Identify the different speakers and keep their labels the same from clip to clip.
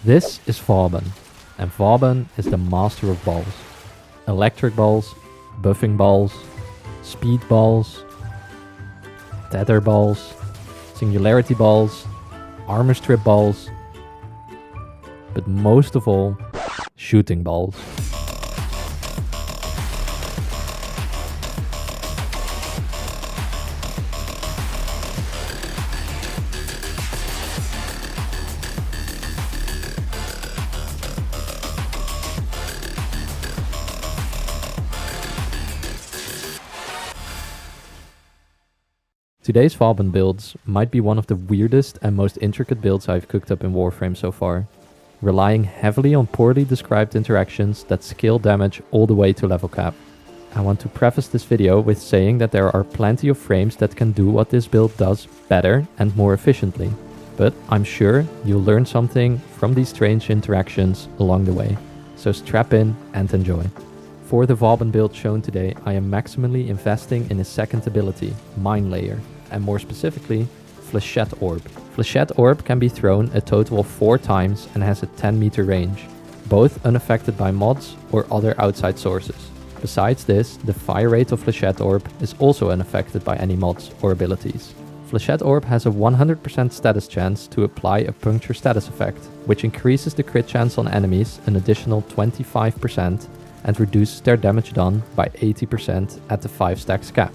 Speaker 1: This is Vauban, and Vauban is the master of balls. Electric balls, buffing balls, speed balls, tether balls, singularity balls, armor strip balls, but most of all, shooting balls. Today's Vauban builds might be one of the weirdest and most intricate builds I've cooked up in Warframe so far, relying heavily on poorly described interactions that scale damage all the way to level cap. I want to preface this video with saying that there are plenty of frames that can do what this build does better and more efficiently, but I'm sure you'll learn something from these strange interactions along the way, so strap in and enjoy. For the Vauban build shown today, I am maximally investing in his second ability, minelayer, and more specifically, Flechette Orb. Flechette Orb can be thrown a total of 4 times and has a 10-meter range, both unaffected by mods or other outside sources. Besides this, the fire rate of Flechette Orb is also unaffected by any mods or abilities. Flechette Orb has a 100% status chance to apply a puncture status effect, which increases the crit chance on enemies an additional 25% and reduces their damage done by 80% at the 5 stacks cap.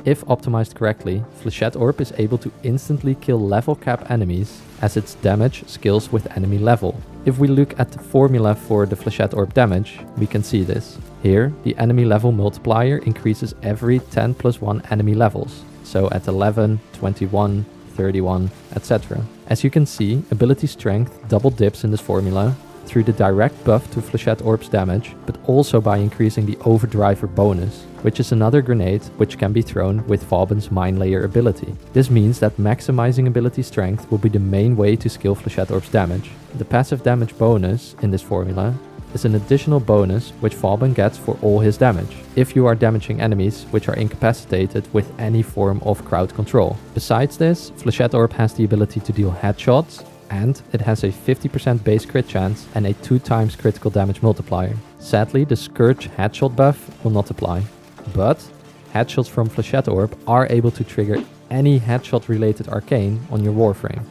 Speaker 1: If optimized correctly, Flechette Orb is able to instantly kill level cap enemies as its damage scales with enemy level. If we look at the formula for the Flechette Orb damage, we can see this. Here, the enemy level multiplier increases every 10 plus 1 enemy levels, so at 11, 21, 31, etc. As you can see, ability strength double dips in this formula through the direct buff to Flechette Orb's damage, but also by increasing the Overdriver bonus, which is another grenade which can be thrown with Vauban's minelayer ability. This means that maximizing ability strength will be the main way to scale Flechette Orb's damage. The passive damage bonus in this formula is an additional bonus which Vauban gets for all his damage, if you are damaging enemies which are incapacitated with any form of crowd control. Besides this, Flechette Orb has the ability to deal headshots, and it has a 50% base crit chance and a 2 times critical damage multiplier. Sadly, the Scourge headshot buff will not apply, but headshots from Flechette Orb are able to trigger any headshot related arcane on your Warframe,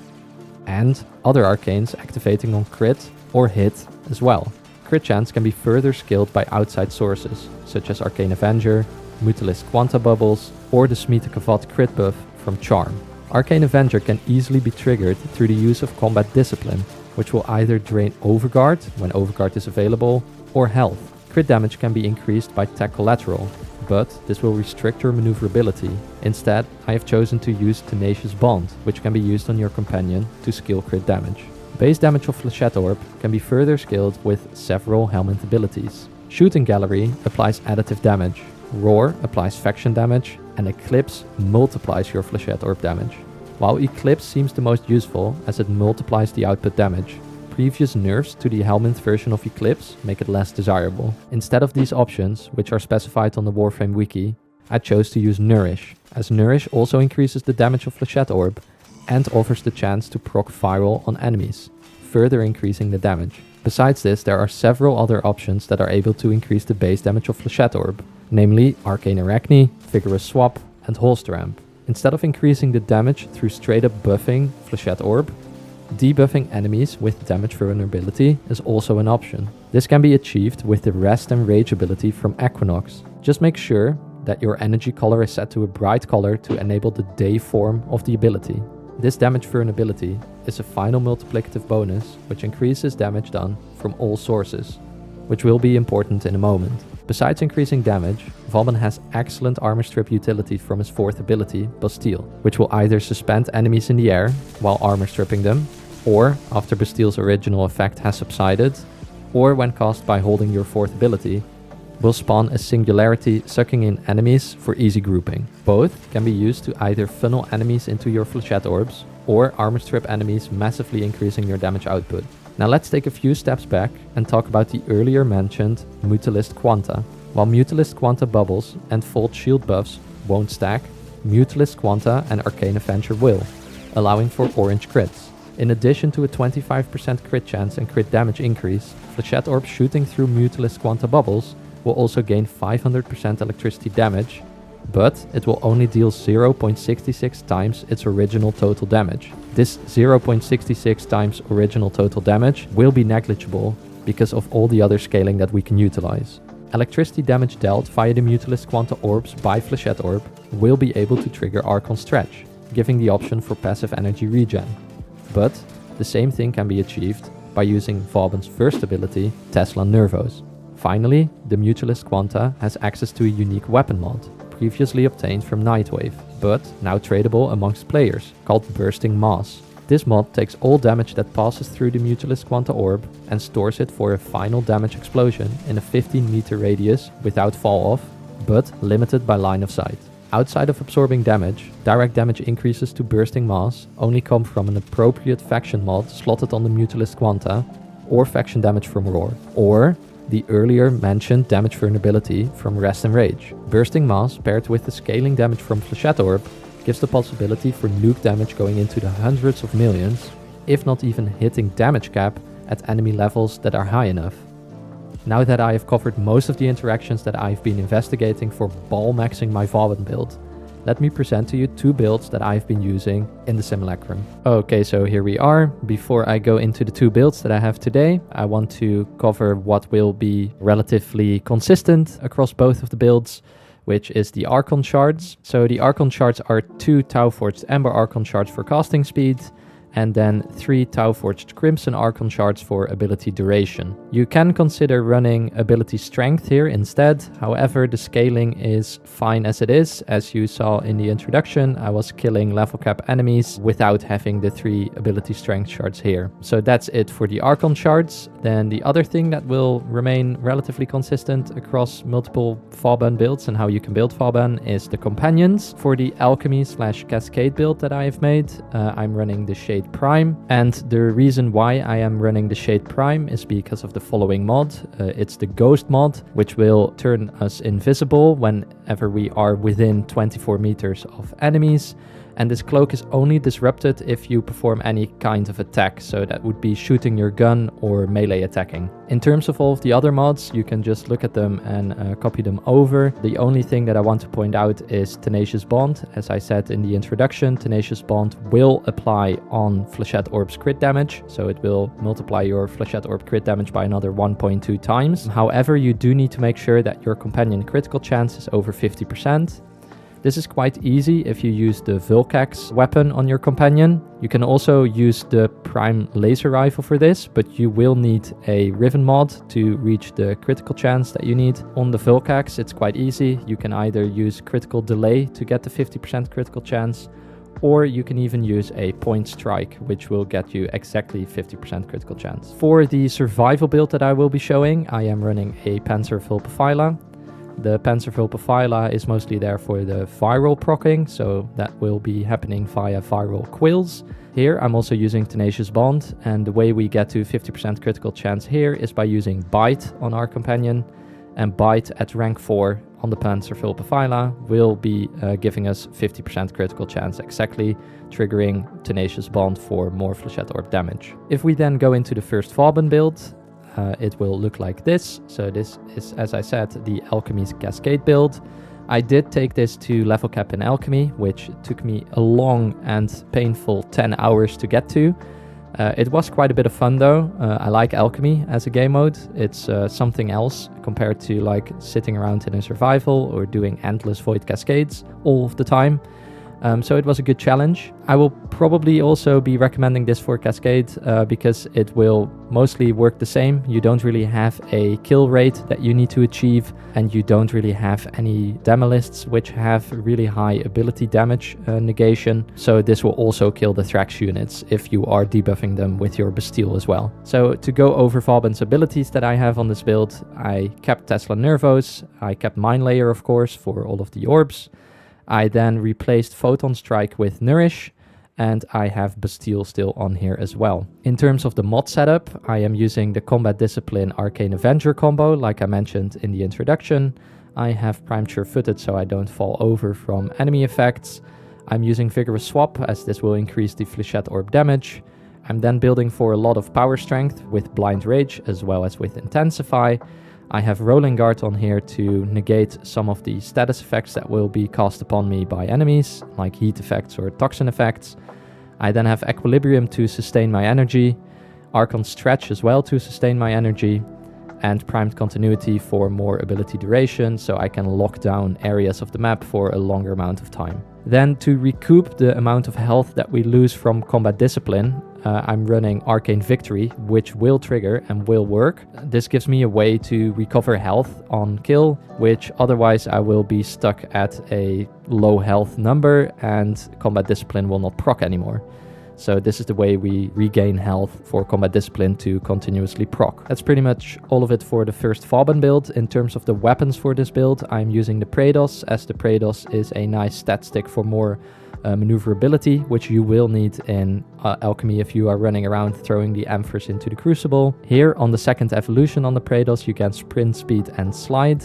Speaker 1: and other arcanes activating on crit or hit as well. Crit chance can be further scaled by outside sources, such as Arcane Avenger, Mutalist Quanta bubbles, or the Smite Kavat crit buff from Charm. Arcane Avenger can easily be triggered through the use of Combat Discipline, which will either drain Overguard when Overguard is available, or health. Crit damage can be increased by Tech Collateral, but this will restrict your maneuverability. Instead, I have chosen to use Tenacious Bond, which can be used on your companion to scale crit damage. Base damage of Flechette Orb can be further scaled with several helmet abilities. Shooting Gallery applies additive damage, Roar applies faction damage, and Eclipse multiplies your Flechette Orb damage. While Eclipse seems the most useful as it multiplies the output damage, previous nerfs to the Helminth version of Eclipse make it less desirable. Instead of these options, which are specified on the Warframe wiki, I chose to use Nourish, as Nourish also increases the damage of Flechette Orb and offers the chance to proc Viral on enemies, further increasing the damage. Besides this, there are several other options that are able to increase the base damage of Flechette Orb, namely Arcane Arachne, Vigorous Swap, and Holster Ramp. Instead of increasing the damage through straight up buffing Flechette Orb, debuffing enemies with damage vulnerability is also an option. This can be achieved with the Rest and Rage ability from Equinox. Just make sure that your energy color is set to a bright color to enable the day form of the ability. This damage vulnerability is a final multiplicative bonus which increases damage done from all sources, which will be important in a moment. Besides increasing damage, Vauban has excellent armor strip utility from his 4th ability, Bastille, which will either suspend enemies in the air while armor stripping them, or after Bastille's original effect has subsided, or when cast by holding your 4th ability, will spawn a singularity sucking in enemies for easy grouping. Both can be used to either funnel enemies into your Flechette Orbs, or armor strip enemies, massively increasing your damage output. Now let's take a few steps back and talk about the earlier mentioned Mutalist Quanta. While Mutalist Quanta bubbles and Fold Shield buffs won't stack, Mutalist Quanta and Arcane Avenger will, allowing for orange crits. In addition to a 25% crit chance and crit damage increase, Flechette Orb shooting through Mutalist Quanta bubbles will also gain 500% electricity damage, but it will only deal 0.66 times its original total damage. This 0.66 times original total damage will be negligible because of all the other scaling that we can utilize. Electricity damage dealt via the Mutalist Quanta Orbs by Flechette Orb will be able to trigger Archon Stretch, giving the option for passive energy regen. But the same thing can be achieved by using Vauban's first ability, Tesla Nervos. Finally, the Mutalist Quanta has access to a unique weapon mod, previously obtained from Nightwave, but now tradable amongst players, called Bursting Mass. This mod takes all damage that passes through the Mutalist Quanta Orb and stores it for a final damage explosion in a 15 meter radius without fall off, but limited by line of sight. Outside of absorbing damage, direct damage increases to Bursting Mass only come from an appropriate faction mod slotted on the Mutalist Quanta, or faction damage from Roar, or the earlier mentioned damage vulnerability from Rest and Rage. Bursting Mass paired with the scaling damage from Flechette Orb gives the possibility for nuke damage going into the hundreds of millions, if not even hitting damage cap at enemy levels that are high enough. Now that I have covered most of the interactions that I've been investigating for ball maxing my Vauban build, let me present to you two builds that I've been using in the Simulacrum. Okay, so here we are. Before I go into the two builds that I have today, I want to cover what will be relatively consistent across both of the builds, which is the Archon shards. So the Archon shards are 2 Tau-Forged Ember Archon shards for casting speed, and then 3 Tau-Forged Crimson Archon shards for ability duration. You can consider running ability strength here instead, however the scaling is fine as it is. As you saw in the introduction, I was killing level cap enemies without having the 3 ability strength shards here. So that's it for the Archon shards. Then the other thing that will remain relatively consistent across multiple Vauban builds and how you can build Vauban is the companions. For the Alchemy / Cascade build that I have made, I'm running the Shade Prime, and the reason why I am running the Shade Prime is because of the following mod. It's the Ghost mod, which will turn us invisible whenever we are within 24 meters of enemies, and this cloak is only disrupted if you perform any kind of attack, so that would be shooting your gun or melee attacking. In terms of all of the other mods, you can just look at them and copy them over. The only thing that I want to point out is Tenacious Bond. As I said in the introduction, Tenacious Bond will apply on Flechette Orb's crit damage, so it will multiply your Flechette Orb crit damage by another 1.2 times. However, you do need to make sure that your companion critical chance is over 50%. This is quite easy if you use the Vulcax weapon on your companion. You can also use the Prime laser rifle for this, but you will need a Riven mod to reach the critical chance that you need. On the Vulcax, it's quite easy. You can either use critical delay to get the 50% critical chance, or you can even use a point strike, which will get you exactly 50% critical chance. For the survival build that I will be showing, I am running a Panzer Vulpaphyla. The Panzer Vulpaphyla is mostly there for the viral proccing, so that will be happening via viral quills. Here I'm also using Tenacious Bond, and the way we get to 50% critical chance here is by using Bite on our companion, and Bite at rank 4 on the Panzer Vulpaphyla will be giving us 50% critical chance exactly, triggering Tenacious Bond for more Flechette Orb damage. If we then go into the first Vauban build, it will look like this. So this is, as I said, the Alchemy's Cascade build. I did take this to level cap in Alchemy, which took me a long and painful 10 hours to get to. It was quite a bit of fun though. I like Alchemy as a game mode. It's something else compared to like sitting around in a survival or doing endless Void Cascades all of the time. So it was a good challenge. I will probably also be recommending this for Cascade because it will mostly work the same. You don't really have a kill rate that you need to achieve, and you don't really have any Demolists which have really high ability damage negation. So this will also kill the Thrax units if you are debuffing them with your Bastille as well. So to go over Vauban's abilities that I have on this build, I kept Tesla Nervos, I kept minelayer of course for all of the orbs. I then replaced Photon Strike with Nourish, and I have Bastille still on here as well. In terms of the mod setup, I am using the Combat Discipline Arcane Avenger combo, like I mentioned in the introduction. I have Prime Sure-Footed so I don't fall over from enemy effects. I'm using Vigorous Swap as this will increase the Flechette Orb damage. I'm then building for a lot of power strength with Blind Rage as well as with Intensify. I have Rolling Guard on here to negate some of the status effects that will be cast upon me by enemies, like heat effects or toxin effects. I then have Equilibrium to sustain my energy, Archon Stretch as well to sustain my energy, and Primed Continuity for more ability duration, so I can lock down areas of the map for a longer amount of time. Then to recoup the amount of health that we lose from Combat Discipline, I'm running Arcane Victory, which will trigger and will work. This gives me a way to recover health on kill, which otherwise I will be stuck at a low health number and Combat Discipline will not proc anymore. So this is the way we regain health for Combat Discipline to continuously proc. That's pretty much all of it for the first Vauban build. In terms of the weapons for this build, I'm using the Praedos, as the Praedos is a nice stat stick for more maneuverability, which you will need in Alchemy if you are running around throwing the amphors into the Crucible. Here on the second evolution on the Praedos, you get sprint, speed and slide.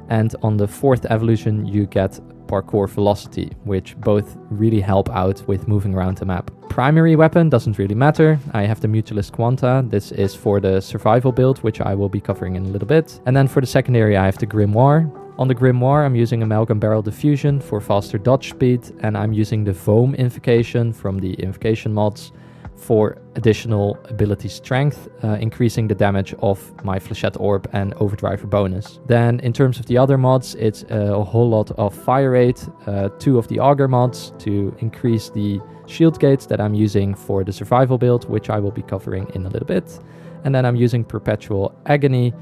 Speaker 1: And on the fourth evolution, you get parkour velocity, which both really help out with moving around the map. Primary weapon doesn't really matter. I have the Mutalist Quanta. This is for the survival build, which I will be covering in a little bit. And then for the secondary, I have the Grimoire. On the Grimoire, I'm using Amalgam Barrel Diffusion for faster dodge speed, and I'm using the Foam Invocation from the Invocation mods for additional ability strength, increasing the damage of my Flechette Orb and Overdriver bonus. Then in terms of the other mods, it's a whole lot of Fire Rate, 2 of the Augur mods to increase the shield gates that I'm using for the survival build, which I will be covering in a little bit. And then I'm using Perpetual Agony,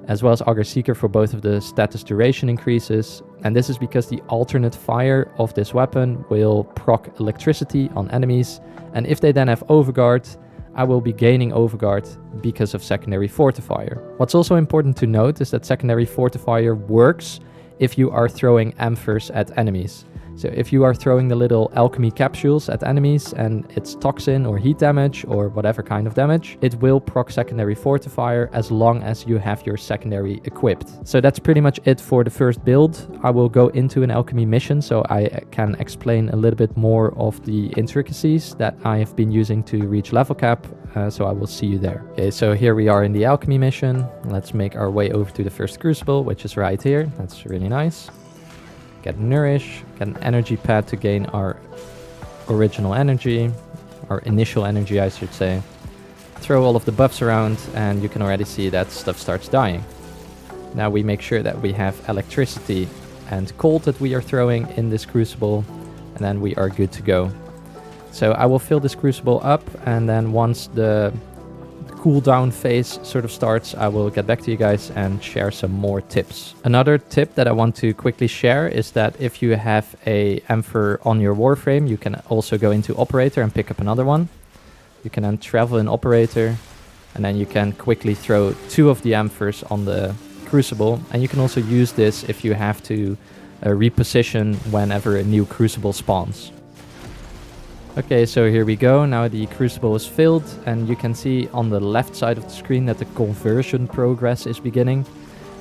Speaker 1: as well as Augur Seeker for both of the status duration increases. And this is because the alternate fire of this weapon will proc electricity on enemies. And if they then have Overguard, I will be gaining Overguard because of Secondary Fortifier. What's also important to note is that Secondary Fortifier works if you are throwing amphors at enemies. So if you are throwing the little alchemy capsules at enemies and it's toxin or heat damage or whatever kind of damage, it will proc secondary fortifier as long as you have your secondary equipped. So that's pretty much it for the first build. I will go into an alchemy mission so I can explain a little bit more of the intricacies that I have been using to reach level cap. So I will see you there. Okay, so here we are in the alchemy mission. Let's make our way over to the first crucible, which is right here. That's really nice. Get Nourish, get an energy pad to gain our original energy, our initial energy I should say. Throw all of the buffs around and you can already see that stuff starts dying. Now we make sure that we have electricity and cold that we are throwing in this crucible, and then we are good to go. So I will fill this crucible up, and then once the cooldown phase sort of starts, I will get back to you guys and share some more tips. Another tip that I want to quickly share is that if you have a amphor on your Warframe, you can also go into Operator and pick up another one. You can then travel in Operator, and then you can quickly throw 2 of the amphors on the Crucible, and you can also use this if you have to reposition whenever a new Crucible spawns. Okay, so here we go. Now the Crucible is filled, and you can see on the left side of the screen that the conversion progress is beginning.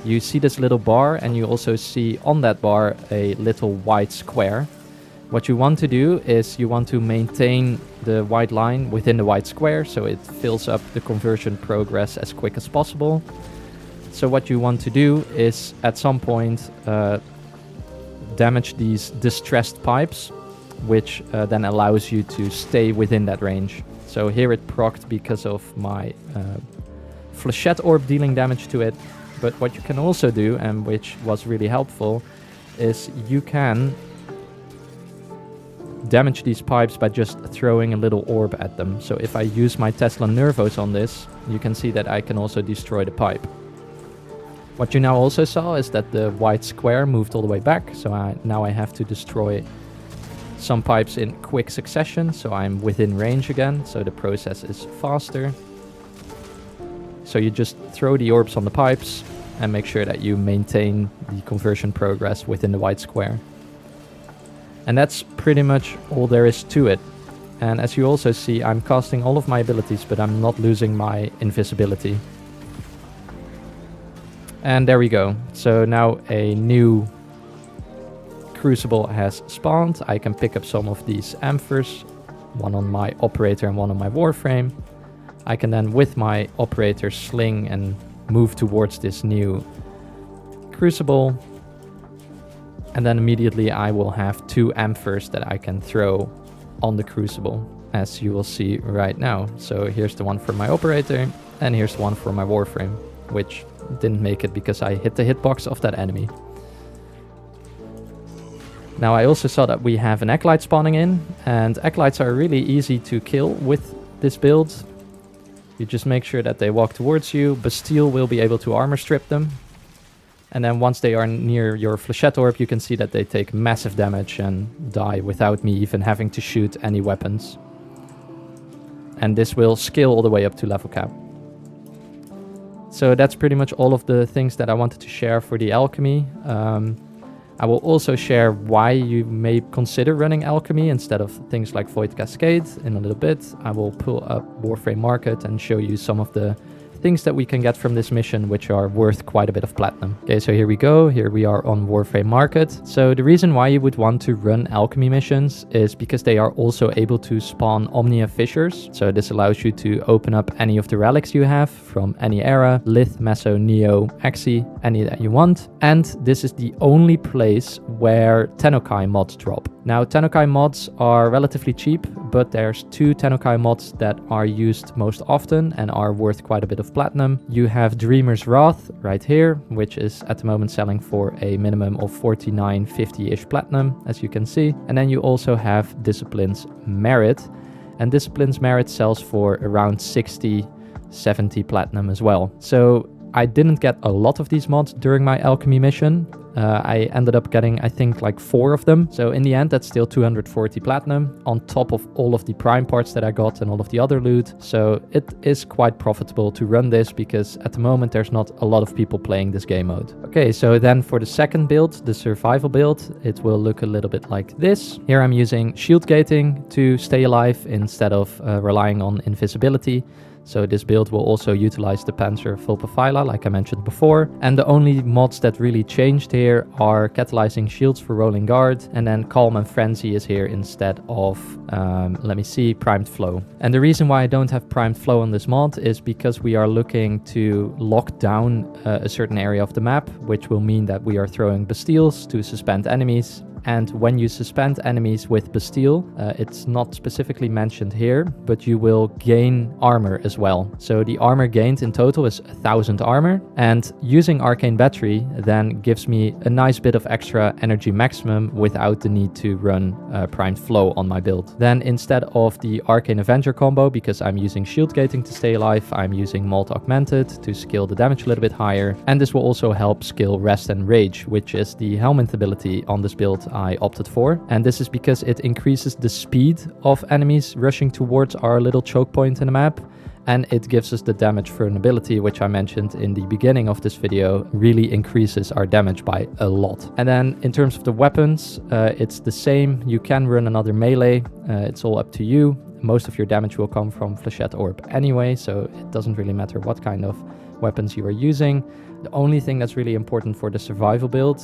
Speaker 1: You see this little bar, and you also see on that bar a little white square. What you want to do is you want to maintain the white line within the white square, so it fills up the conversion progress as quick as possible. So what you want to do is at some point damage these distressed pipes, which then allows you to stay within that range. So here it procced because of my Flechette Orb dealing damage to it. But what you can also do, and which was really helpful, is you can damage these pipes by just throwing a little orb at them. So if I use my Tesla Nervos on this, you can see that I can also destroy the pipe. What you now also saw is that the white square moved all the way back. So now I have to destroy some pipes in quick succession, so I'm within range again, so the process is faster. So you just throw the orbs on the pipes and make sure that you maintain the conversion progress within the white square. And that's pretty much all there is to it. And as you also see, I'm casting all of my abilities, but I'm not losing my invisibility. And there we go. So now a new Crucible has spawned. I can pick up some of these amphors one on my operator and one on my Warframe. I can then, with my operator, sling and move towards this new crucible. And then immediately I will have 2 amphers that I can throw on the crucible, as you will see right now. So here's the one for my operator, and here's the one for my Warframe, which didn't make it because I hit the hitbox of that enemy. Now I also saw that we have an Acolyte spawning in, and Acolytes are really easy to kill with this build. You just make sure that they walk towards you. Bastille will be able to armor strip them. And then once they are near your Flechette Orb, you can see that they take massive damage and die without me even having to shoot any weapons. And this will scale all the way up to level cap. So that's pretty much all of the things that I wanted to share for the Alchemy. I will also share why you may consider running Alchemy instead of things like Void Cascade in a little bit. I will pull up Warframe Market and show you some of the things that we can get from this mission, which are worth quite a bit of platinum. Okay, so here we go. Here we are on Warframe Market. So the reason why you would want to run Alchemy missions is because they are also able to spawn Omnia Fissures. So this allows you to open up any of the relics you have from any era, Lith, Meso, Neo, Axi, any that you want. And this is the only place where Tennokai mods drop. Now, Tennokai mods are relatively cheap, but there's 2 Tennokai mods that are used most often and are worth quite a bit of platinum. You have Dreamer's Wrath right here, which is at the moment selling for a minimum of 49.50-ish platinum, as you can see. And then you also have Discipline's Merit, and Discipline's Merit sells for around 60-70 platinum as well. So I didn't get a lot of these mods during my Alchemy mission. I ended up getting, I think, like 4 of them. So in the end, that's still 240 platinum on top of all of the prime parts that I got and all of the other loot. So it is quite profitable to run this because at the moment, there's not a lot of people playing this game mode. Okay, so then for the second build, the survival build, it will look a little bit like this. Here I'm using shield gating to stay alive instead of relying on invisibility. So this build will also utilize the Panzer Vulpaphyla, like I mentioned before. And the only mods that really changed here are catalyzing shields for rolling guard, and then Calm and Frenzy is here instead of, Primed Flow. And the reason why I don't have Primed Flow on this mod is because we are looking to lock down a certain area of the map, which will mean that we are throwing Bastilles to suspend enemies. And when you suspend enemies with Bastille, it's not specifically mentioned here, but you will gain armor as well. So the armor gained in total is 1000 armor, and using Arcane Battery then gives me a nice bit of extra energy maximum without the need to run Primed Flow on my build. Then instead of the Arcane Avenger combo, because I'm using shield gating to stay alive, I'm using Molt Augmented to scale the damage a little bit higher. And this will also help scale Rest and Rage, which is the Helminth ability on this build I opted for. And this is because it increases the speed of enemies rushing towards our little choke point in the map, and it gives us the damage vulnerability, which I mentioned in the beginning of this video, really increases our damage by a lot. And then in terms of the weapons, it's the same. You can run another melee, it's all up to you. Most of your damage will come from Flechette Orb anyway, so it doesn't really matter what kind of weapons you are using. The only thing that's really important for the survival build,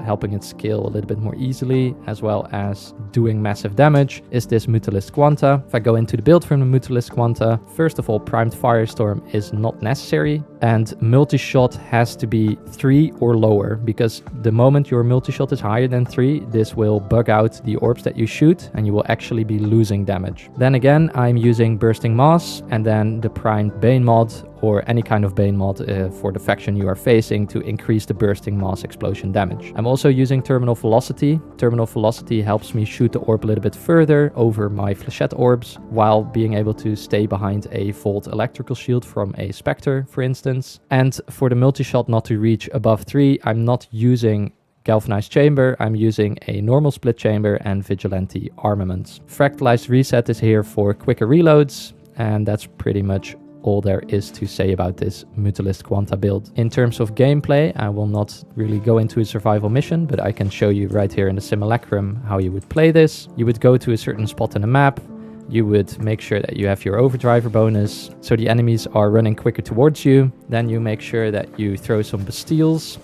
Speaker 1: helping it scale a little bit more easily, as well as doing massive damage, is this Mutalist Quanta. If I go into the build from the Mutalist Quanta, first of all, Primed Firestorm is not necessary, and multi-shot has to be 3 or lower, because the moment your multi-shot is higher than 3, this will bug out the orbs that you shoot, and you will actually be losing damage. Then again, I'm using Bursting Mass, and then the Primed Bane mod, or any kind of Bane mod for the faction you are facing to increase the Bursting Mass explosion damage. I'm also using Terminal Velocity. Terminal Velocity helps me shoot the orb a little bit further over my Flechette Orbs, while being able to stay behind a Volt Electrical Shield from a Spectre, for instance. And for the multi-shot not to reach above 3, I'm not using Galvanized Chamber, I'm using a normal split chamber and Vigilante armaments. Fractalized Reset is here for quicker reloads, and that's pretty much all there is to say about this Mutalist Quanta build. In terms of gameplay, I will not really go into a survival mission, but I can show you right here in the Simulacrum how you would play this. You would go to a certain spot in the map, you would make sure that you have your overdriver bonus, so the enemies are running quicker towards you. Then you make sure that you throw some Bastilles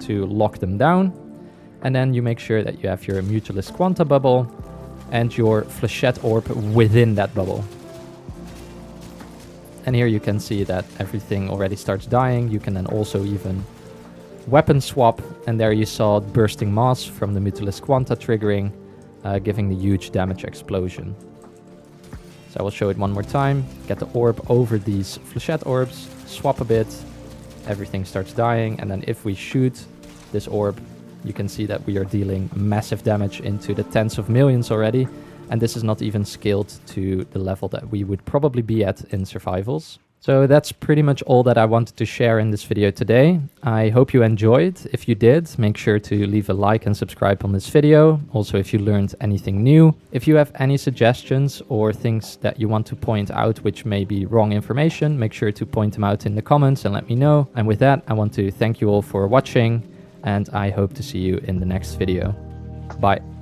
Speaker 1: to lock them down, and then you make sure that you have your Mutalist Quanta bubble, and your Flechette Orb within that bubble. And here you can see that everything already starts dying. You can then also even weapon swap, and there you saw Bursting Mass from the Mutalist Quanta triggering, giving the huge damage explosion. So I will show it one more time. Get the orb over these Flechette Orbs, swap a bit, everything starts dying, and then if we shoot this orb, you can see that we are dealing massive damage into the tens of millions already, and this is not even scaled to the level that we would probably be at in survivals. So that's pretty much all that I wanted to share in this video today. I hope you enjoyed. If you did, make sure to leave a like and subscribe on this video. Also, if you learned anything new. If you have any suggestions or things that you want to point out which may be wrong information, make sure to point them out in the comments and let me know. And with that, I want to thank you all for watching, and I hope to see you in the next video. Bye.